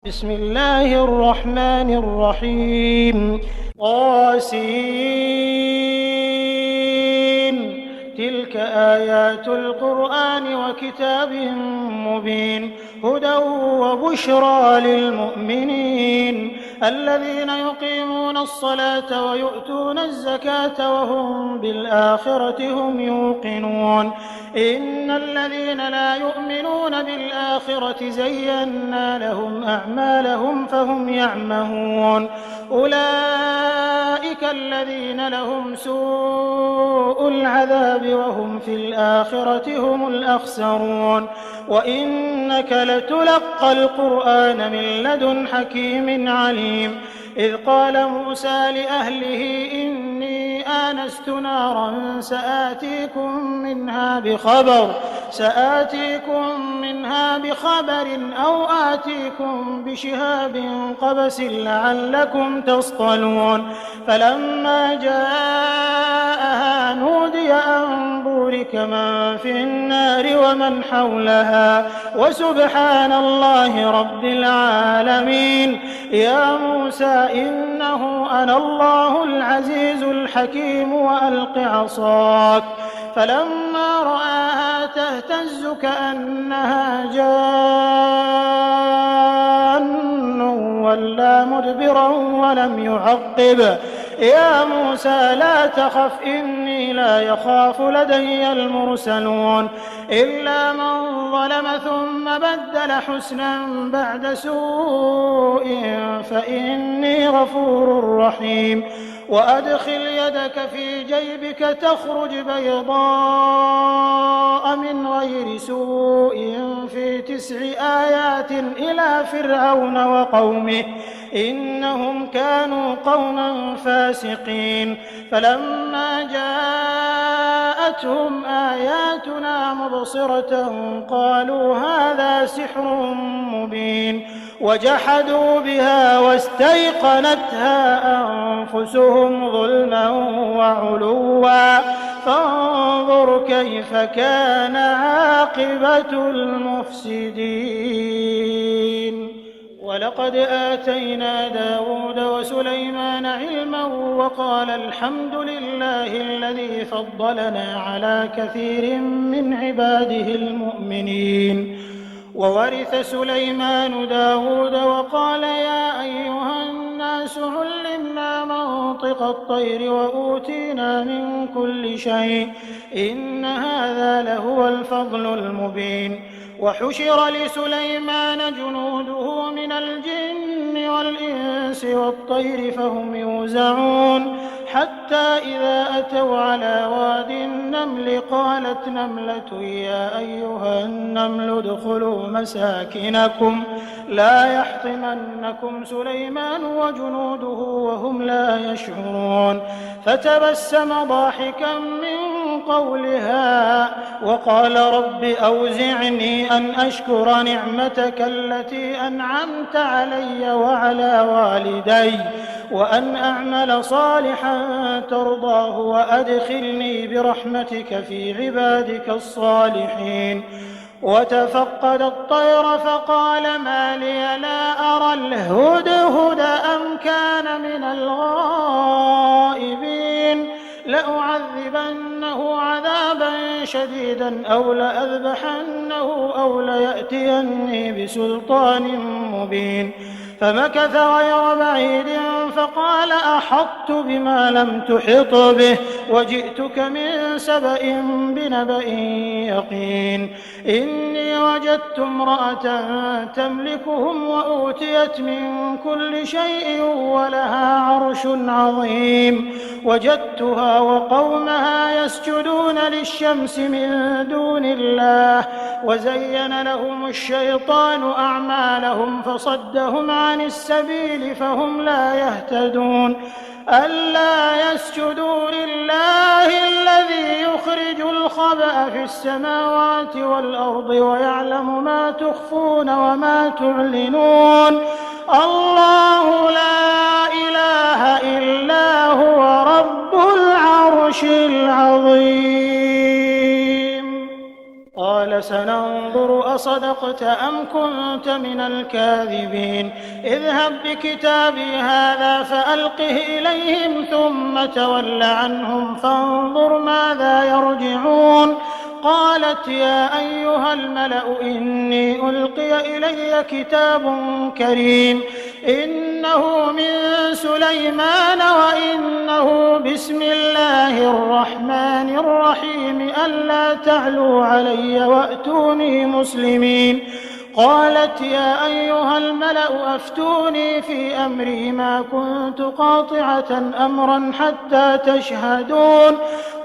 بسم الله الرحمن الرحيم طاسين تلك آيات القرآن وكتاب مبين هدى وبشرى للمؤمنين الذين يقيمون الصلاة ويؤتون الزكاة وهم بالآخرة هم يوقنون إن الذين لا يؤمنون بالآخرة زينا لهم أعمالهم فهم يعمهون أولئك الذين لهم سوء العذاب وهم في الآخرة هم الأخسرون وإنك لتلقى القرآن من لدن حكيم عليم إذ قال موسى لأهله إني آنست نارا سآتيكم منها بخبر أو آتيكم بشهاب قبس لعلكم تصطلون فلما جاءها نودي أن بورك من في النار ومن حولها وسبحان الله رب العالمين يا موسى إنه أنا الله العزيز الحكيم وألق عصاك فلما رآها تهتز كأنها جان ولا مدبرا ولم يعقب يا موسى لا تخف إني لا يخاف لدي المرسلون إلا من ظلم ثم بدل حسنا بعد سوء فإني غفور رحيم وأدخل يدك في جيبك تخرج بيضاء من غير سوء في 9 آيات إلى فرعون وقومه إنهم كانوا قوما فاسقين فلما جاءتهم آياتنا مبصرة قالوا هذا سحر مبين وجحدوا بها واستيقنتها أنفسهم ظلما وعلوا فانظر كيف كان عاقبة المفسدين ولقد آتينا داود وسليمان علما وقال الحمد لله الذي فضلنا على كثير من عباده المؤمنين وورث سليمان داود وقال يا أيها الناس علمنا منطق الطير وأوتينا من كل شيء إن هذا لهو الفضل المبين وحشر لسليمان جنوده من الجن والإنس والطير فهم يوزعون حتى إذا أتوا على واد النمل قالت نملة يا أيها النمل ادخلوا مساكنكم لا يحطمنكم سليمان وجنوده وهم لا يشعرون فتبسم ضاحكا من قولها وقال رب أوزعني أن أشكر نعمتك التي أنعمت علي وعلى والدي وأن أعمل صالحا ترضاه وأدخلني برحمتك في عبادك الصالحين وتفقد الطير فقال ما لي لا أرى الهدهد أم كان من الغائبين لأعذبنه عذابا شديدا أو لأذبحنه أو ليأتيني بسلطان مبين فمكث غير بعيد فقال أحطت بما لم تحط به وجئتك من سبأ بنبأ يقين إني وجدت امرأة تملكهم وأوتيت من كل شيء ولها عرش عظيم وجدتها وقومها يسجدون للشمس من دون الله وزين لهم الشيطان أعمالهم فصدهم عن السبيل فهم لا يهتدون ألا يسجدوا لله الذي يخرج الخبأ في السماوات والأرض ويعلم ما تخفون وما تعلنون الله لا إله إلا هو رب العرش العظيم قال قال سننظر أصدقت أم كنت من الكاذبين اذهب بكتابي هذا فألقه إليهم ثم تول عنهم فانظر ماذا يرجعون قالت يا أيها الملأ إني ألقي إلي كتاب كريم إنه من سليمان وإنه بسم الله الرحمن الرحيم ألا تعلوا علي وأتوني مسلمين قالت يا أيها الملأ أفتوني في أمري ما كنت قاطعة أمرا حتى تشهدون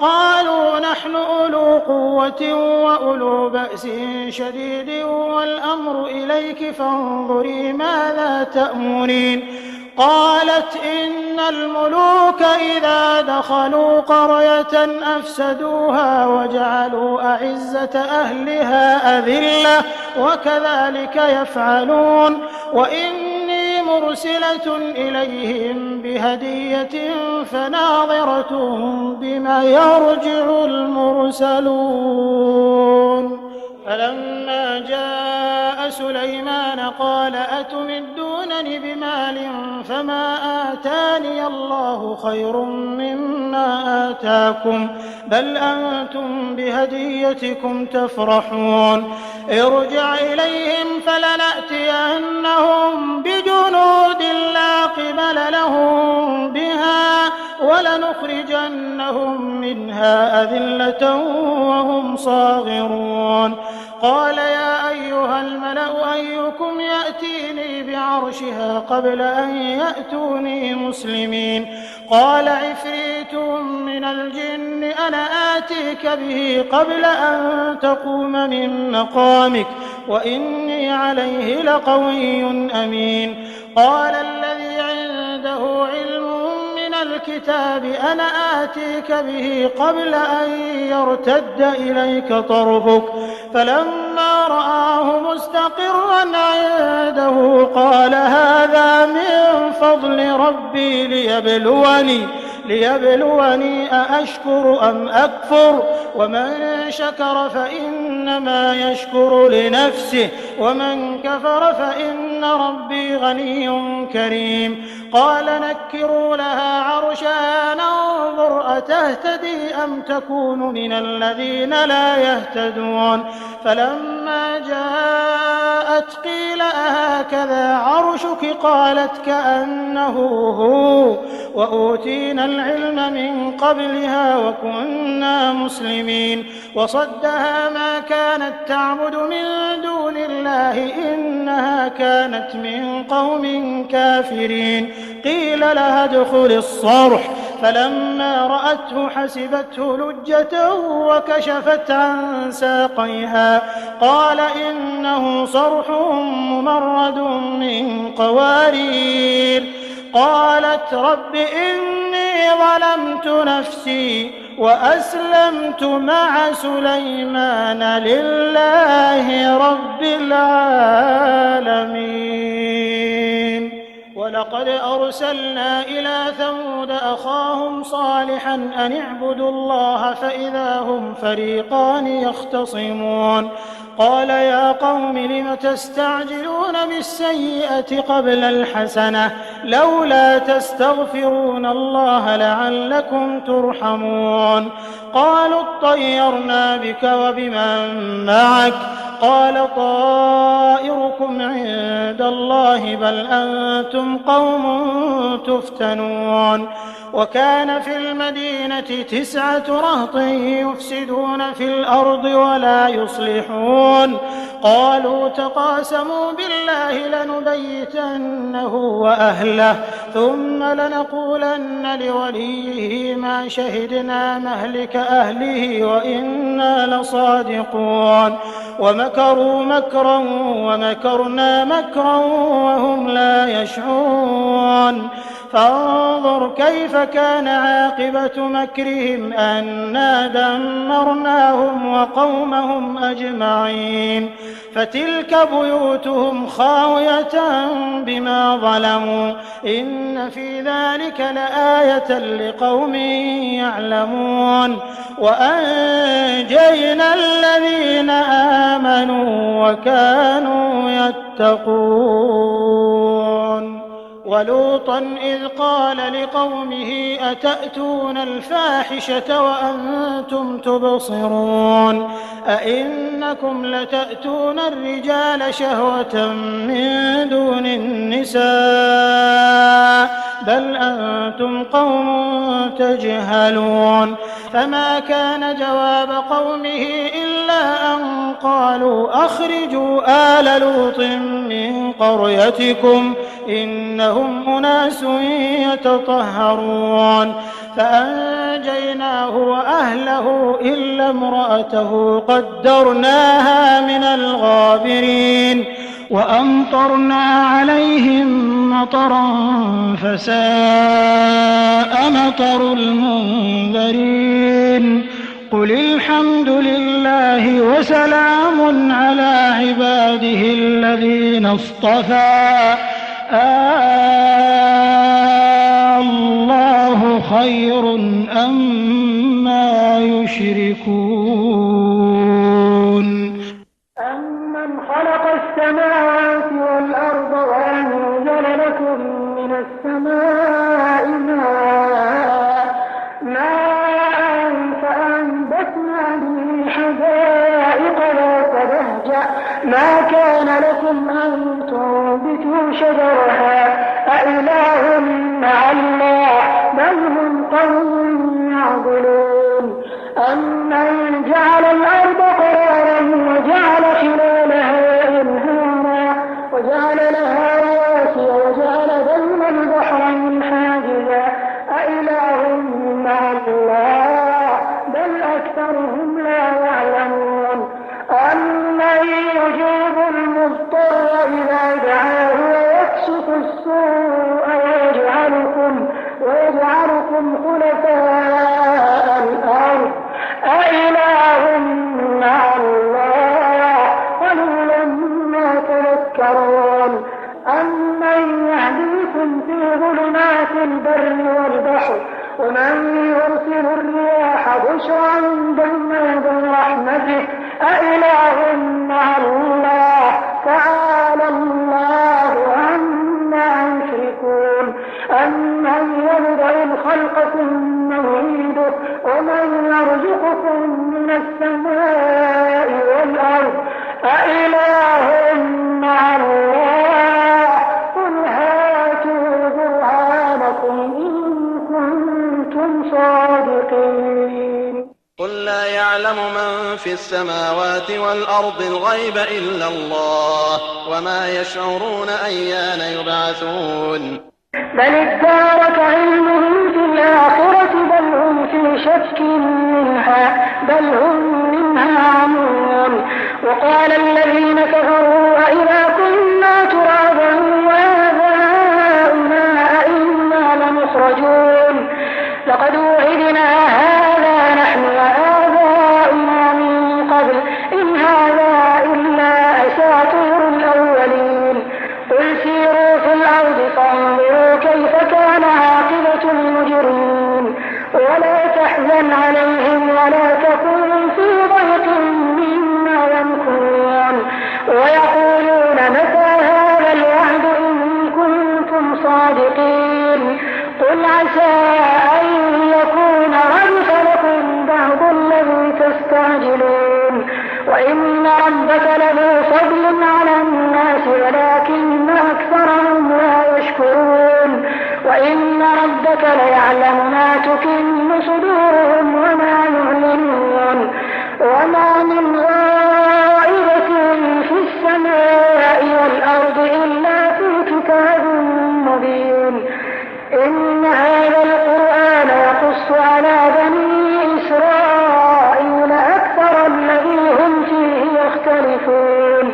قالوا نحن أولو قوة وأولو بأس شديد والأمر إليك فانظري ماذا تأمرين قالت إن الملوك إذا دخلوا قرية أفسدوها وجعلوا أعزة أهلها أذلة وكذلك يفعلون وإني مرسلة إليهم بهدية فناظرة بما يرجع المرسلون فلما جاء سليمان قال أتمدونني بمال فما آتاني الله خير مما آتاكم بل أنتم بهديتكم تفرحون ارجع إليهم فلنأتينهم بجنود لا قبل لهم بها ولنخرجنهم منها أذلة وهم صاغرون قال يا أيها الملأ أيكم يأتيني بعرشها قبل أن يأتوني مسلمين قال عفريت من الجن أنا آتيك به قبل أن تقوم من مقامك وإني عليه لقوي أمين قال الذي عنده علم من الكتاب أنا آتيك به قبل أن يرتد إليك طرفك فلما رآه مستقرا عنده قال هذا من فضل ربي ليبلوني أأشكر أم أكفر ومن شكر فإنما يشكر لنفسه ومن كفر فإن ربي غني كريم قال نكروا لها عرشها ننظر أتهتدي أم تكون من الذين لا يهتدون فلما جاءت قيل أهكذا عرشك قالت كأنه هو وأوتينا العلم من قبلها وكنا مسلمين وصدها ما كانت تعبد من دون الله إنها كانت من قوم كافرين قيل لها ادخل الصرح فلما رأته حسبته لجة وكشفت عن ساقيها قال إنه صرح ممرد من قوارير قالت رب إني ظلمت نفسي وأسلمت مع سليمان لله رب العالمين ولقد أرسلنا إلى ثمود أخاهم صالحا أن اعبدوا الله فإذا هم فريقان يختصمون قال يا قوم لم تستعجلون بالسيئة قبل الحسنة لولا تستغفرون الله لعلكم ترحمون قالوا اطيرنا بك وبمن معك قال طائركم عند الله بل أنتم قوم تفتنون وكان في المدينة 9 رهط يفسدون في الأرض ولا يصلحون قالوا تقاسموا بالله لنبيتنه وأهله ثم لنقولن لوليه ما شهدنا مهلك أهله وإنا لصادقون ومكروا مكرا ومكرنا مكرا وهم لا يشعرون فانظر كيف كان عاقبة مكرهم أنا دمرناهم وقومهم أجمعين فتلك بيوتهم خاوية بما ظلموا إن في ذلك لآية لقوم يعلمون وأنجينا الذين آمنوا وكانوا يتقون ولوطا إذ قال لقومه أتأتون الفاحشة وأنتم تبصرون أئنكم لتأتون الرجال شهوة من دون النساء بل أنتم قوم تجهلون فما كان جواب قومه إلا أن قالوا أخرجوا آل لوط من قريتكم إنهم أناس يتطهرون فأنجيناه وأهله إلا امرأته قدرناها من الغابرين وأمطرنا عليهم مطرا فساء مطر المنذرين قل الحمد لله وسلام على عباده الذين اصطفى الله خير أما يشركون أمن خلق السماوات والأرض وأنزل لكم من السماء ماء فأنبتنا به حدائق ذات بهجة ما كان لكم أن تنبتوا شجرها أإله مع الله بل هم قوم يعدلون أمن جعل الأرض قرارا وجعل خلالها أنهارا وجعل لها رواسي وجعل بين البحرين حاجزا أإله مع الله بل أكثرهم لا يعلمون أمن يجيب المضطر إذا دعاه ويكشف السوء ويجعلكم خلفاء الأرض أإله مع الله قليلا ما تذكرون أمن يهديكم في ظلمات البر والبحر ومن يرسل الرياح بشرا بين يدي رحمته أإله مع الله تعالى الله عما يشركون أمن يبدأ الخلق ثم يعيده ومن يرزقكم من السماء والأرض أإله مع الله قل هاتوا برهانكم إن كنتم صادقين قل لا يعلم من في السماوات والأرض الغيب إلا الله وما يشعرون أيان يبعثون بل ادارك علمهم في الآخرة بل هم في شك منها بل هم منها عمون وقال الذين كفروا أإذا كنا ترابا وآباؤنا أئنا لمخرجون لقد وعدنا هذا نحن وآباؤنا من قبل إن هذا إلا أساطير الأولين قل سيروا في الأرض فانظروا كيف كان عاقبة المجرمين ولا تحزن عليهم ولا تكن في ضيق مما يمكرون ويقولون متى هذا الوعد إن كنتم صادقين قل عسى أن يكون ردف لكم بعض الذي تستعجلون وإن ربك لذو فضل على الناس ولكن أكثرهم لا يشكرون وإن ربك ليعلم ما تكن صدورهم وما يعلنون وما من غائبة في السماء والأرض إلا في كتاب مبين إن هذا القرآن يقص على بني إسرائيل أكثر الذي هم فيه يختلفون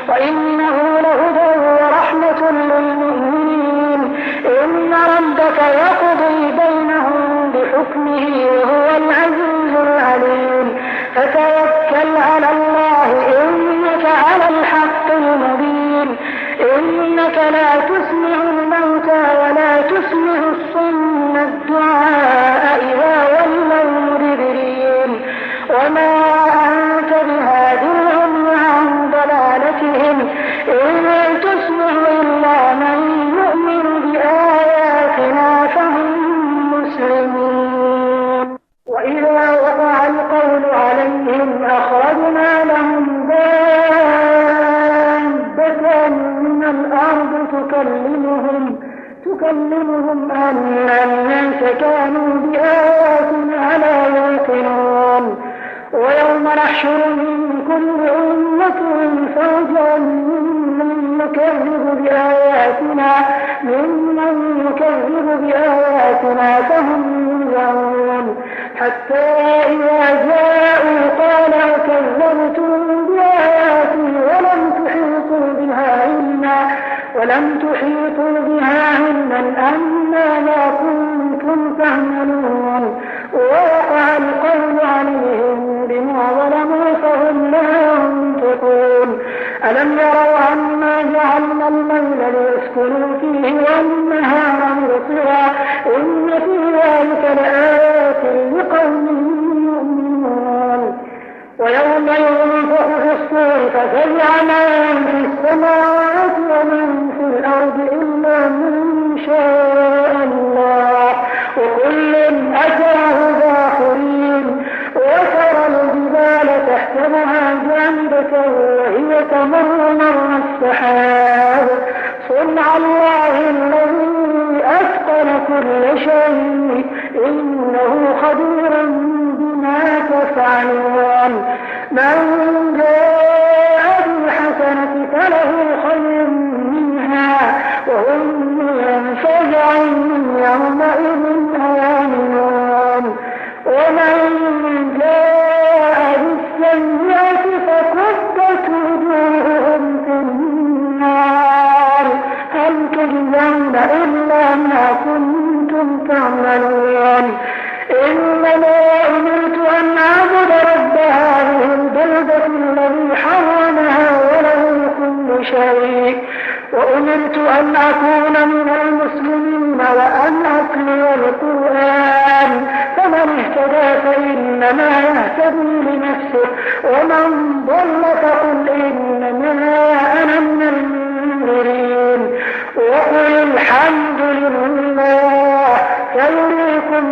وإنه لهدى ورحمة للمؤمنين إن ربك إن تسمع إلا من يؤمن بآياتنا فهم مسلمون. وإذا وقع القول عليهم أخرجنا لهم دابة من الأرض تكلمهم أن الناس كانوا بآياتنا لا يوقنون. ويوم نحشر من كل أمة فوجا ممن يكذب بآياتنا فهم يوزعون. حتى إذا جاءوا قال كذبتم بآياتي ولم تحيطوا بها علما أماذا كنتم تعملون. ووقع القول عليهم بما ظلموا فهم لا ينطقون. ألم يروا أنا جعلنا الليل ليسكنوا فيه والنهار مبصرا إن في ذلك لآيات لقوم يؤمنون. ويوم ينفخ في الصور ففزع من في السماوات ومن في الأرض إلا من شاء الله وكل أتاه داخرين. وترى الجبال تحسبها جامدة وهي تمر مر السحاب صنع الله الذي أتقن كل شيء إنه خبير بما تفعلون. من جاء بالحسنة فله خير منها وهم من فزع يومئذ آمنون. ومن جاء بالسيئة فكبت وجوههم في النار هل تجزون إلا ما كنتم تعملون. إنما أمرت أن أعبد رب هذه البلدة الذي حرمها وله كل شيء وأمرت أن أكون من المسلمين وأن أتلو القرآن فمن اهتدى فإنما يهتدي لنفسه ومن ضل فقل إنما أنا من المنذرين. وقل الحمد لله سيريكم